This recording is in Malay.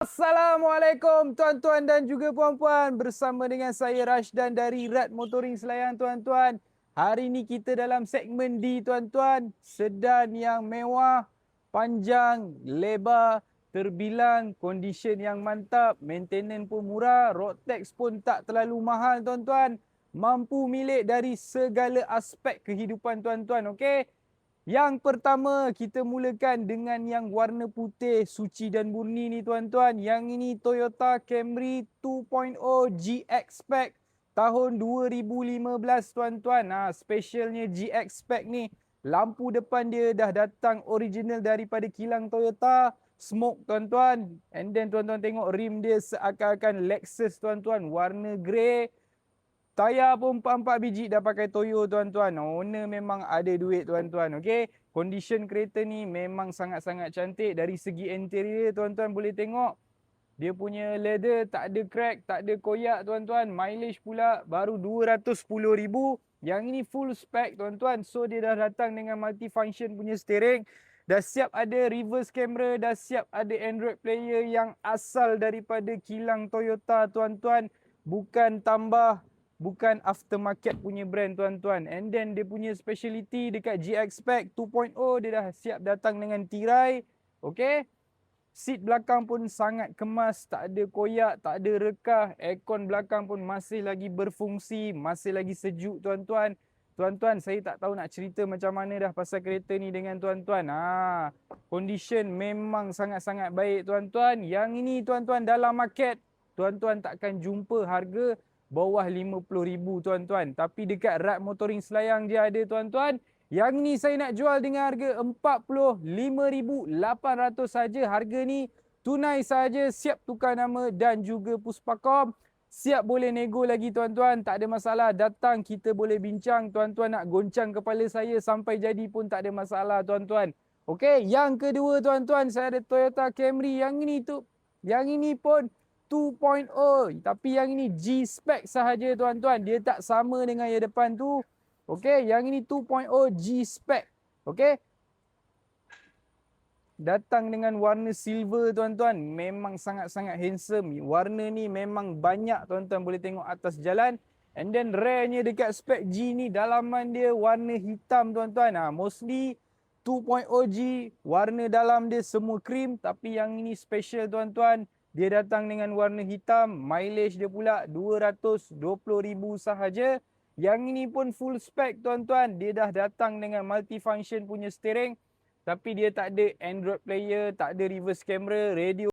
Assalamualaikum tuan-tuan dan juga puan-puan. Bersama dengan saya Rashdan dari Rad Motoring Selayang tuan-tuan. Hari ini kita dalam segmen D tuan-tuan. Sedan yang mewah, panjang, lebar, terbilang, kondisi yang mantap, maintenance pun murah, road tax pun tak terlalu mahal tuan-tuan. Mampu milik dari segala aspek kehidupan tuan-tuan, okey? Yang pertama, kita mulakan dengan yang warna putih, suci dan murni ni tuan-tuan. Yang ini Toyota Camry 2.0 GX Spec tahun 2015 tuan-tuan. Specialnya GX Spec ni, lampu depan dia dah datang original daripada kilang Toyota. Smoke tuan-tuan. And then tuan-tuan tengok rim dia seakan-akan Lexus tuan-tuan. Warna grey. Tayar pun 4 biji dah pakai Toyo tuan-tuan. Owner memang ada duit tuan-tuan. Okey. Condition kereta ni memang sangat-sangat cantik. Dari segi interior tuan-tuan boleh tengok. Dia punya leather tak ada crack, tak ada koyak tuan-tuan. Mileage pula baru 210,000. Yang ini full spec tuan-tuan. So dia dah datang dengan multifunction punya steering. Dah siap ada reverse camera, dah siap ada Android player yang asal daripada kilang Toyota tuan-tuan. Bukan tambah, bukan aftermarket punya brand tuan-tuan. And then dia punya speciality dekat GX Spec 2.0 dia dah siap datang dengan tirai. Okey. Seat belakang pun sangat kemas, tak ada koyak, tak ada rekah. Aircon belakang pun masih lagi berfungsi, masih lagi sejuk tuan-tuan. Tuan-tuan, saya tak tahu nak cerita macam mana dah pasal kereta ni dengan tuan-tuan. Condition memang sangat-sangat baik tuan-tuan. Yang ini tuan-tuan dalam market, tuan-tuan takkan jumpa harga bawah 50,000 tuan-tuan. Tapi dekat Rad Motoring Selayang dia ada tuan-tuan. Yang ni saya nak jual dengan harga 45,800 saja. Harga ni tunai saja, siap tukar nama dan juga Puspakom. Siap boleh nego lagi tuan-tuan, tak ada masalah. Datang kita boleh bincang. Tuan-tuan nak goncang kepala saya sampai jadi pun tak ada masalah tuan-tuan. Okey, yang kedua tuan-tuan, saya ada Toyota Camry. Yang ini pun 2.0, tapi yang ini G-Spec sahaja tuan-tuan. Dia tak sama dengan yang depan tu. Okey, yang ini 2.0 G-Spec. Okey. Datang dengan warna silver tuan-tuan. Memang sangat-sangat handsome. Warna ni memang banyak tuan-tuan boleh tengok atas jalan. And then rare-nya dekat spec G ni, dalaman dia warna hitam tuan-tuan. Mostly 2.0 G, warna dalam dia semua cream. Tapi yang ini special tuan-tuan. Dia datang dengan warna hitam. Mileage dia pula 220,000 sahaja. Yang ini pun full spec tuan-tuan. Dia dah datang dengan multifunction punya steering. Tapi dia tak ada Android player, tak ada reverse camera, radio